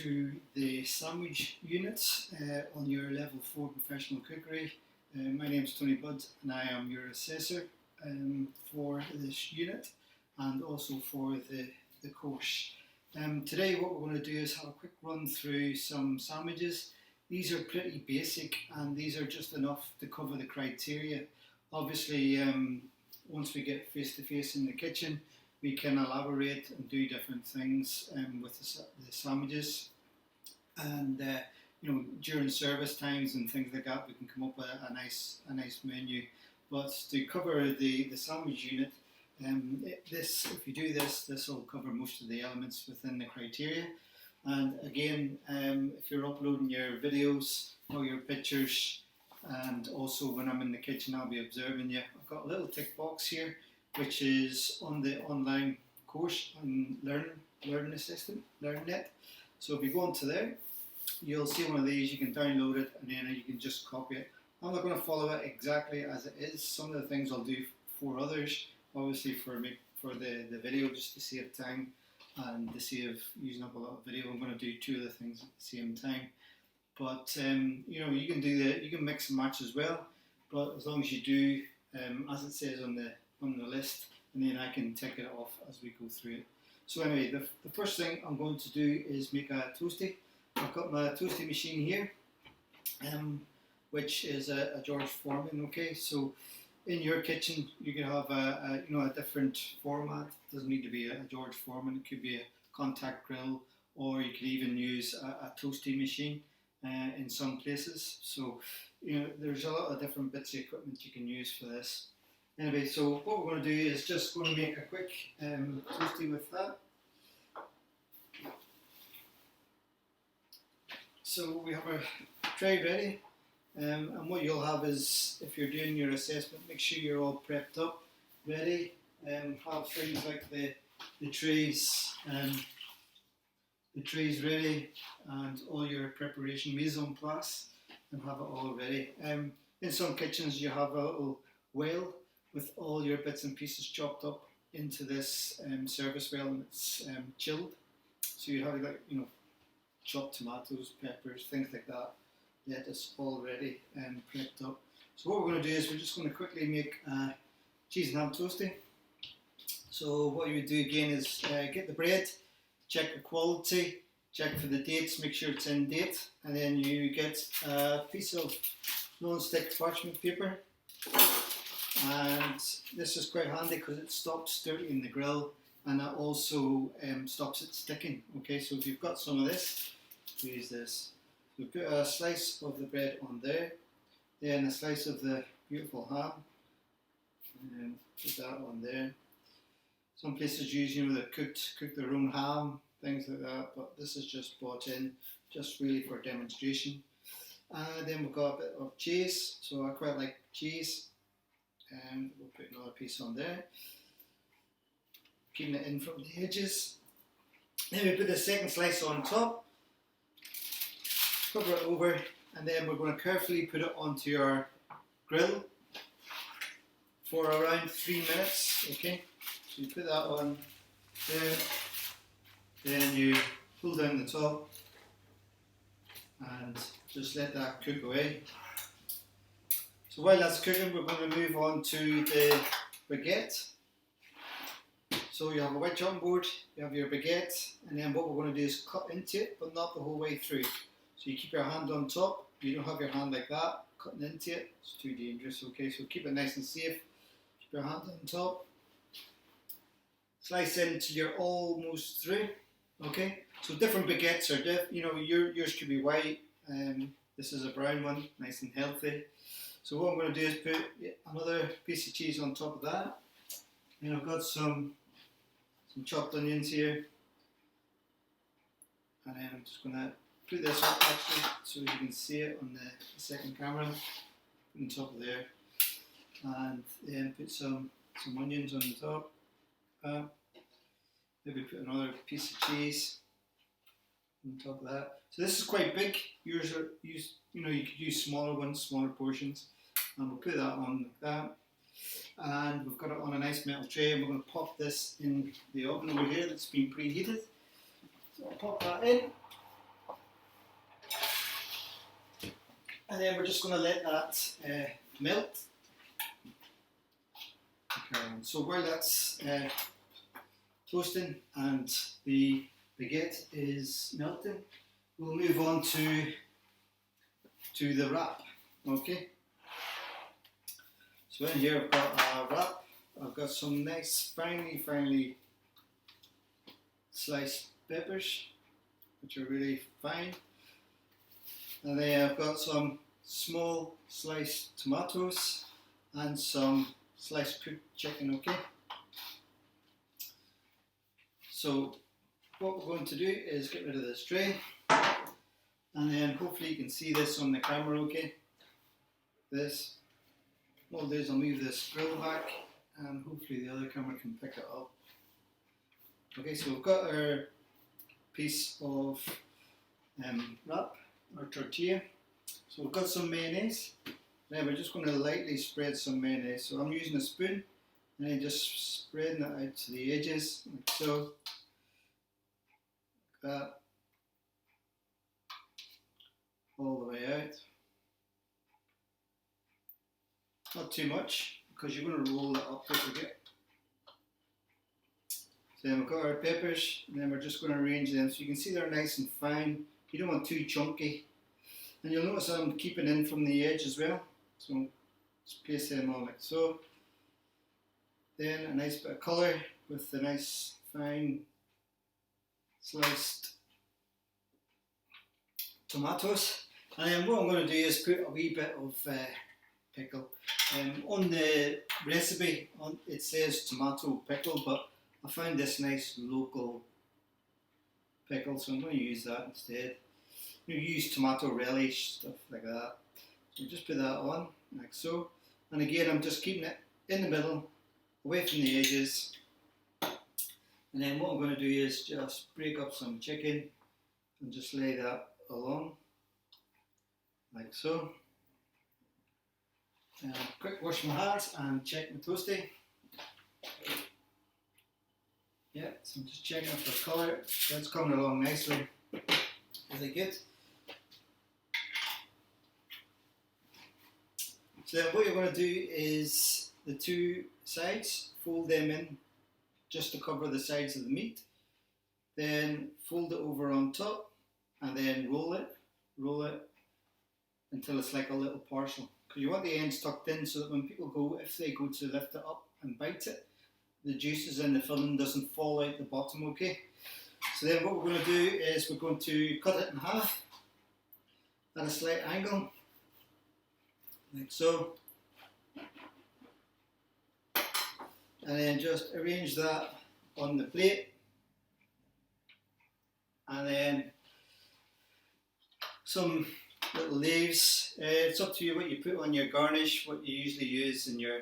to the sandwich unit on your level 4 professional cookery. My name is Tony Budd and I am your assessor for this unit and also for the course. Today what we're going to do is have a quick run through some sandwiches. These are pretty basic and these are just enough to cover the criteria. Obviously once we get face to face in the kitchen we can elaborate and do different things with the sandwiches, and during service times and things like that we can come up with a nice menu. But to cover the sandwich unit, if you do this will cover most of the elements within the criteria. And again, if you're uploading your videos or your pictures, and also when I'm in the kitchen I'll be observing you, I've got a little tick box here which is on the online course on Learning Assistant, LearnNet. So if you go into there, you'll see one of these. You can download it and then you can just copy it. I'm not going to follow it exactly as it is. Some of the things I'll do for others, obviously for the video, just to save time and to save using up a lot of video. I'm going to do two of the things at the same time. But you can mix and match as well. But as long as you do as it says on the list, and then I can tick it off as we go through it. So anyway, the first thing I'm going to do is make a toastie. I've got my toastie machine here, which is a George Foreman. Okay, so in your kitchen you can have a different format. It doesn't need to be a George Foreman. It could be a contact grill, or you could even use a toastie machine in some places. So there's a lot of different bits of equipment you can use for this. Anyway, so what we're going to do is just going to make a quick toastie with that. So we have our tray ready, and what you'll have is, if you're doing your assessment, make sure you're all prepped up, ready, have things like the trays ready, and all your preparation mise en place, and have it all ready. In some kitchens you have a little whale with all your bits and pieces chopped up into this service whale, and it's chilled. So you have chopped tomatoes, peppers, things like that. Lettuce all ready and prepped up. So what we're going to do is we're just going to quickly make a cheese and ham toastie. So what you would do again is get the bread, check the quality, check for the dates, make sure it's in date, and then you get a piece of non-stick parchment paper. And this is quite handy because it stops dirtying the grill, and that also stops it sticking. Okay, so if you've got some of this, use this. So put a slice of the bread on there, then a slice of the beautiful ham, and put that on there. Some places use they cook their own ham, things like that, but this is just bought in, just really for demonstration. And then we've got a bit of cheese, so I quite like cheese. And we'll put another piece on there, keeping it in from the edges. Then we put the second slice on top, cover it over, and then we're going to carefully put it onto your grill for around 3 minutes. Okay, so you put that on there, then you pull down the top and just let that cook away. So while that's cooking, we're going to move on to the baguette. So you have a white chopping board, you have your baguette, and then what we're going to do is cut into it, but not the whole way through. So you keep your hand on top, you don't have your hand like that, cutting into it, it's too dangerous. Okay, so keep it nice and safe. Keep your hand on top. Slice in till you're almost through. Okay, so different baguettes are yours could be white, this is a brown one, nice and healthy. So what I'm going to do is put another piece of cheese on top of that. And I've got some chopped onions here. And then I'm just going to put this up actually so you can see it on the second camera. On top of there. And then put some onions on the top. Maybe put another piece of cheese on top of that. So this is quite big. You could use smaller ones, smaller portions. And we'll put that on like that. And we've got it on a nice metal tray, and we're going to pop this in the oven over here that's been preheated. So I'll pop that in. And then we're just going to let that melt. Okay, so while that's toasting and the baguette is melting, we'll move on to the wrap. Okay. So in here I've got a wrap. I've got some nice finely sliced peppers, which are really fine. And then I've got some small sliced tomatoes and some sliced cooked chicken, okay? So what we're going to do is get rid of this tray, and then hopefully you can see this on the camera, okay? This. What I'll do is I'll move this grill back, and hopefully the other camera can pick it up. Okay, so we've got our piece of wrap, our tortilla. So we've got some mayonnaise. Then we're just going to lightly spread some mayonnaise. So I'm using a spoon and then just spreading it out to the edges, like so. Like that. All the way out. Not too much, because you're going to roll it up, don't forget. So then we've got our peppers, and then we're just going to arrange them so you can see they're nice and fine. You don't want too chunky. And you'll notice I'm keeping in from the edge as well. So just place them on like so. Then a nice bit of colour with the nice fine sliced tomatoes. And then what I'm going to do is put a wee bit of pickle. On the recipe it says tomato pickle, but I found this nice local pickle, so I'm going to use that instead. You use tomato relish, stuff like that. So just put that on, like so. And again, I'm just keeping it in the middle, away from the edges. And then what I'm going to do is just break up some chicken and just lay that along, like so. Quick wash my hands and check my toasty. Yeah, so I'm just checking for colour. That's coming along nicely. Really good. So then what you're going to do is the two sides, fold them in just to cover the sides of the meat. Then fold it over on top and then roll it until it's like a little parcel. Because you want the ends tucked in so that when people go, if they go to lift it up and bite it, the juices in the filling doesn't fall out the bottom, okay? So then what we're going to do is we're going to cut it in half at a slight angle, like so. And then just arrange that on the plate. And then some little leaves. It's up to you what you put on your garnish, what you usually use in your,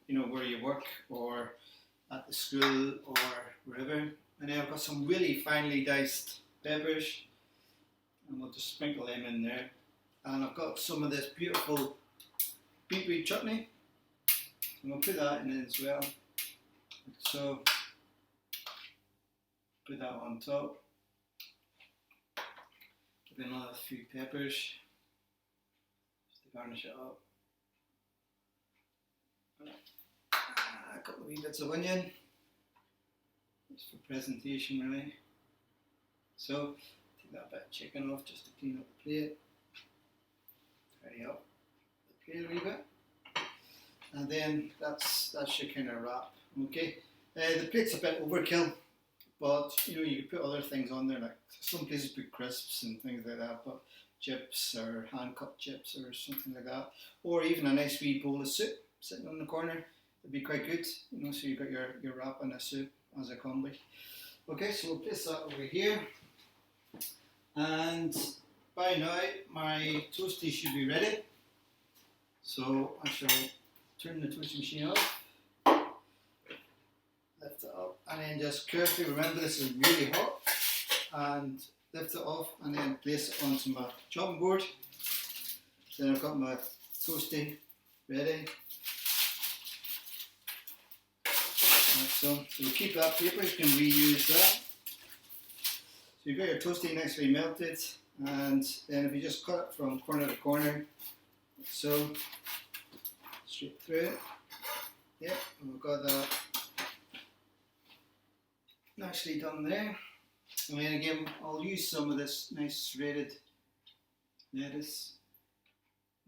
where you work or at the school or wherever. And then I've got some really finely diced peppers, and we'll just sprinkle them in there. And I've got some of this beautiful beetroot chutney, and we'll put that in as well. So, put that on top. Give it another few peppers, just to garnish it up. A couple of wee bits of onion, just for presentation really. So, take that bit of chicken off just to clean up the plate. Tidy up the plate a wee bit. And then that's your kind of wrap, okay? The plate's a bit overkill, but you could put other things on there, like some places put crisps and things like that, but chips or hand cut chips or something like that, or even a nice wee bowl of soup sitting on the corner. It'd be quite good, so you've got your wrap and a soup as a combi. Okay, so we'll place that over here, and by now my toasty should be ready. So I shall turn the toasting machine off, lift it up, and then just carefully, remember this is really hot, and lift it off and then place it onto my chopping board. Then I've got my toasty ready. So we'll keep that paper, you can reuse that. So you've got your toasty nicely melted, and then if you just cut it from corner to corner, so straight through it. Yep, and we've got that nicely done there. And then again, I'll use some of this nice shredded lettuce,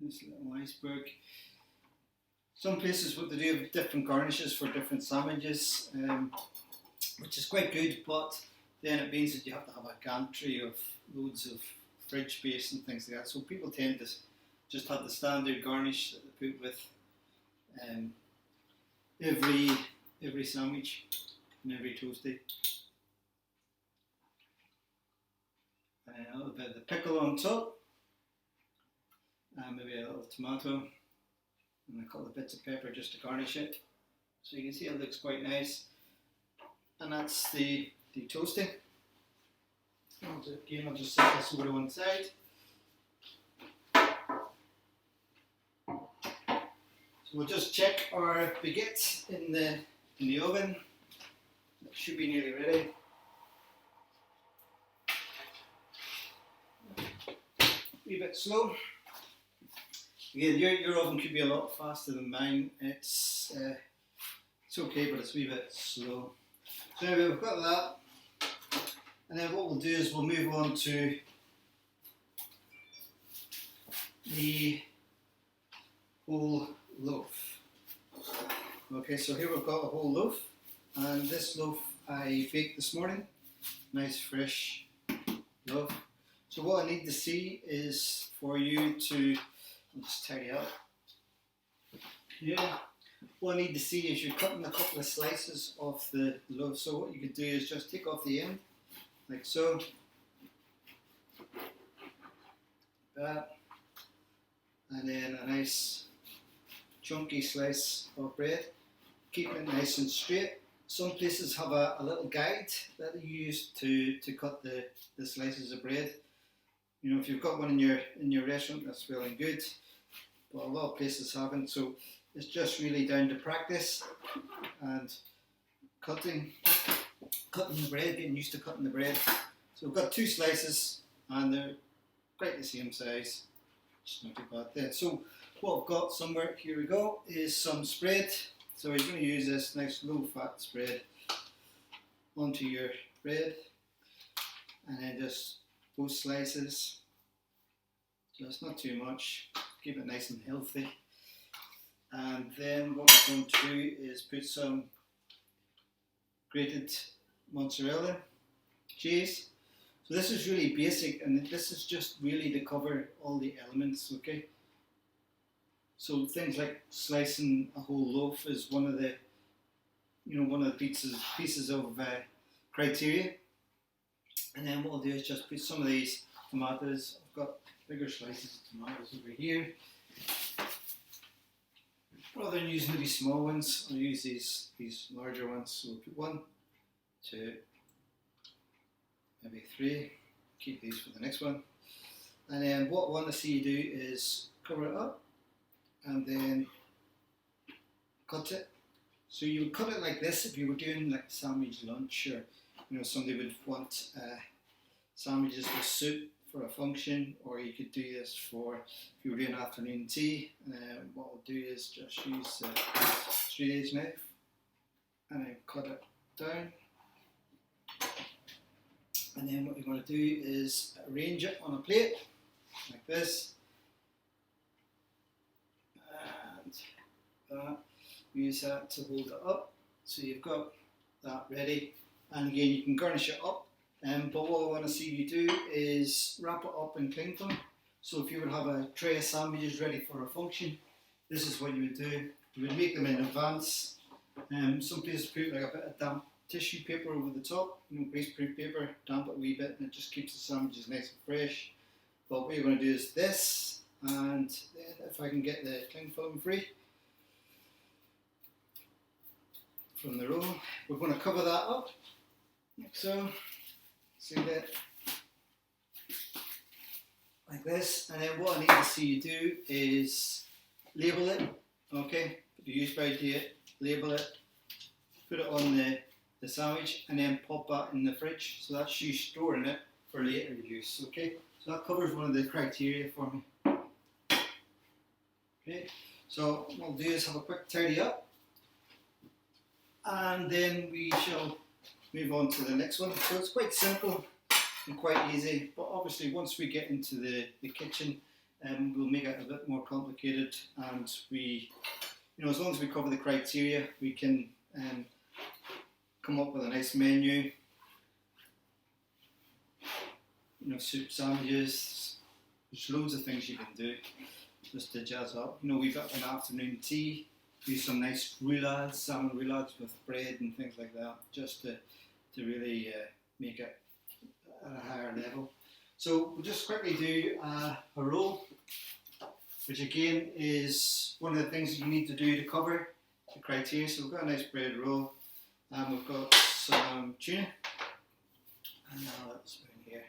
this little iceberg. Some places what they do have different garnishes for different sandwiches, which is quite good, but then it means that you have to have a gantry of loads of fridge space and things like that. So people tend to just have the standard garnish that they put with every sandwich and every toastie. And a little bit of the pickle on top, and maybe a little tomato, and a couple of bits of pepper just to garnish it. So you can see it looks quite nice. And that's the toasting. Again, I'll just set this over to one side. So we'll just check our baguette in the oven. It should be nearly ready. A wee bit slow. Again, your oven could be a lot faster than mine. It's okay, but it's a wee bit slow. So anyway, we've got that. And then what we'll do is we'll move on to the whole loaf. Okay, so here we've got a whole loaf, and this loaf I baked this morning. Nice fresh loaf. So what I need to see is for you to, I'll just tidy up. Yeah. What I need to see is you're cutting a couple of slices off the loaf. So what you could do is just take off the end, like so. That. And then a nice chunky slice of bread. Keep it nice and straight. Some places have a little guide that they use to cut the slices of bread. You know, if you've got one in your restaurant, that's well and good. But a lot of places haven't. So it's just really down to practice and cutting the bread, getting used to cutting the bread. So we've got two slices and they're quite the same size. Just not too bad there. So what I've got somewhere, here we go, is some spread. So you're going to use this nice low fat spread onto your bread, and then just both slices, just not too much, keep it nice and healthy. And then what we're going to do is put some grated mozzarella cheese. So this is really basic, and this is just really to cover all the elements, okay? So things like slicing a whole loaf is one of the pieces of criteria. And then what I'll do is just put some of these tomatoes. I've got bigger slices of tomatoes over here. Rather than using these small ones, I'll use these larger ones. So we'll put 1, 2, maybe 3. Keep these for the next one. And then what I want to see you do is cover it up and then cut it. So you would cut it like this if you were doing like sandwich lunch, or somebody would want sandwiches with soup for a function, or you could do this for if you were doing afternoon tea. What I'll do is just use a straight edge knife and then cut it down. And then what you're going to do is arrange it on a plate like this. And use that to hold it up. So you've got that ready. And again, you can garnish it up. But what I want to see you do is wrap it up in cling film. So if you would have a tray of sandwiches ready for a function, this is what you would do. You would make them in advance. Some places put like a bit of damp tissue paper over the top, greaseproof paper, damp it a wee bit, and it just keeps the sandwiches nice and fresh. But what you're going to do is this, and then if I can get the cling film free from the roll, we're going to cover that up, like so. See that? Like this. And then what I need to see you do is label it, okay? Put the use by date, label it, put it on the sandwich, and then pop that in the fridge. So that's you storing it for later use, okay? So that covers one of the criteria for me. Okay, so what we'll do is have a quick tidy up, and then we shall move on to the next one. So it's quite simple and quite easy, but obviously once we get into the kitchen, we'll make it a bit more complicated, and we, as long as we cover the criteria, we can come up with a nice menu. Soup sandwiches, there's loads of things you can do just to jazz up. We've got an afternoon tea, do some nice roulades, salmon roulades with bread and things like that, just to really make it at a higher level. So we'll just quickly do a roll, which again is one of the things you need to do to cover the criteria. So we've got a nice bread roll, and we've got some tuna, and now that's in here.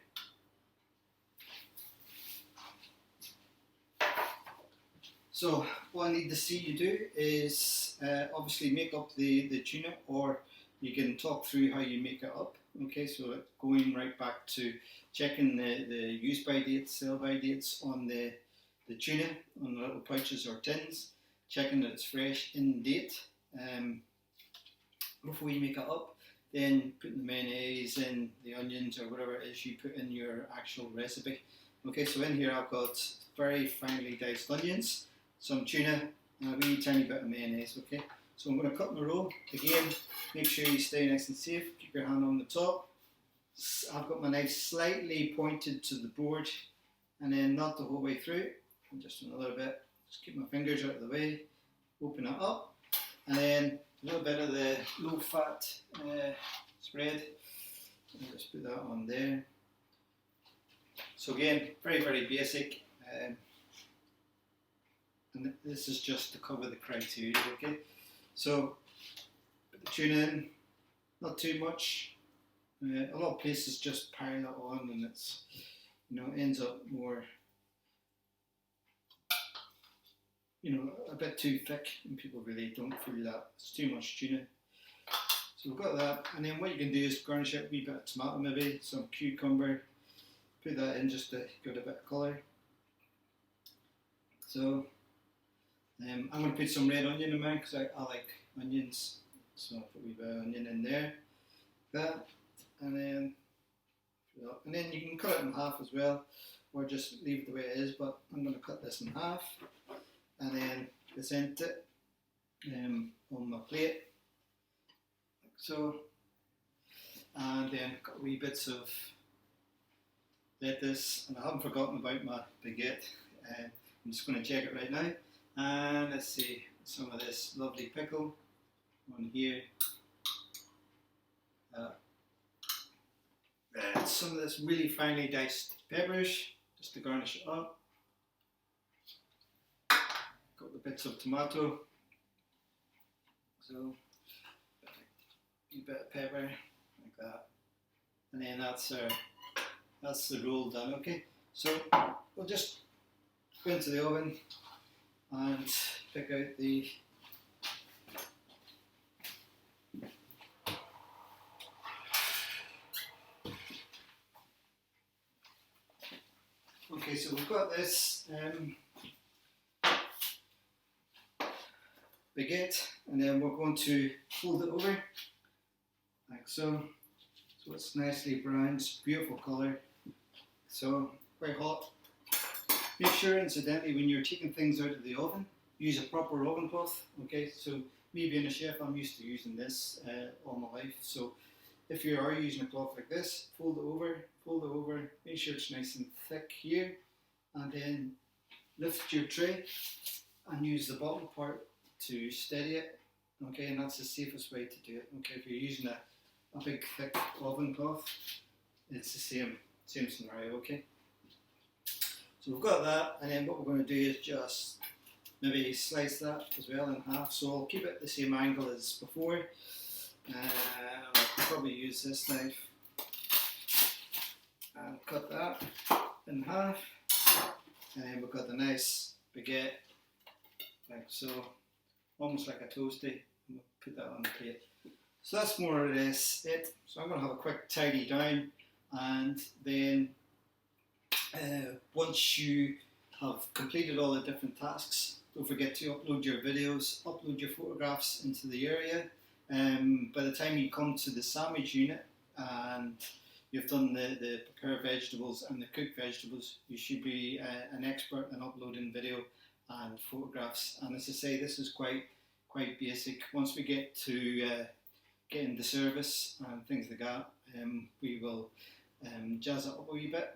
So what I need to see you do is obviously make up the tuna, or you can talk through how you make it up. Okay, so going right back to checking the use by dates, sell by dates on the tuna, on the little pouches or tins, checking that it's fresh in date before you make it up. Then putting the mayonnaise in, the onions or whatever it is you put in your actual recipe. Okay, so in here I've got very finely diced onions, some tuna, and a wee tiny bit of mayonnaise. Okay, so I'm going to cut my roll. Again, make sure you stay nice and safe. Keep your hand on the top. I've got my knife slightly pointed to the board, and then not the whole way through. And just a little bit. Just keep my fingers out of the way. Open it up, and then a little bit of the low-fat spread. I'll just put that on there. So again, very, very basic. And this is just to cover the criteria, okay? So, put the tuna in, not too much. A lot of places just pile it on, and it's, ends up more, a bit too thick, and people really don't feel that it's too much tuna. So we've got that, and then what you can do is garnish it with a wee bit of tomato, maybe some cucumber. Put that in just to give it a bit of colour. So I'm going to put some red onion in mine because I like onions. So I'll put a wee bit of onion in there. That, and then you can cut it in half as well, or just leave it the way it is. But I'm going to cut this in half, and then present it on my plate, like so. And then got wee bits of lettuce, and I haven't forgotten about my baguette. I'm just going to check it right now, and let's see, some of this lovely pickle on here, and some of this really finely diced peppers just to garnish it up. Got the bits of tomato, so a bit of pepper like that, and then that's the roll done. Okay, so we'll just go into the oven and pick out the okay, so we've got this baguette, and then we're going to fold it over like so. So it's nicely browned, it's beautiful colour. So quite hot. Make sure, incidentally, when you're taking things out of the oven, use a proper oven cloth. Okay, so me being a chef, I'm used to using this all my life. So if you are using a cloth like this, fold it over, make sure it's nice and thick here, and then lift your tray and use the bottom part to steady it. Okay, and that's the safest way to do it. Okay, if you're using a big thick oven cloth, it's the same scenario. Okay. So we've got that, and then what we're going to do is just maybe slice that as well in half. So I'll keep it the same angle as before. I'll probably use this knife and cut that in half. And then we've got the nice baguette, like so, almost like a toasty. We'll put that on the plate. So that's more or less it. So I'm going to have a quick tidy down, and then Once you have completed all the different tasks, don't forget to upload your videos, upload your photographs into the area. By the time you come to the sandwich unit and you've done the prepared vegetables and the cooked vegetables, you should be an expert in uploading video and photographs. And as I say, this is quite basic. Once we get to getting the service and things like that, we will jazz it up a wee bit.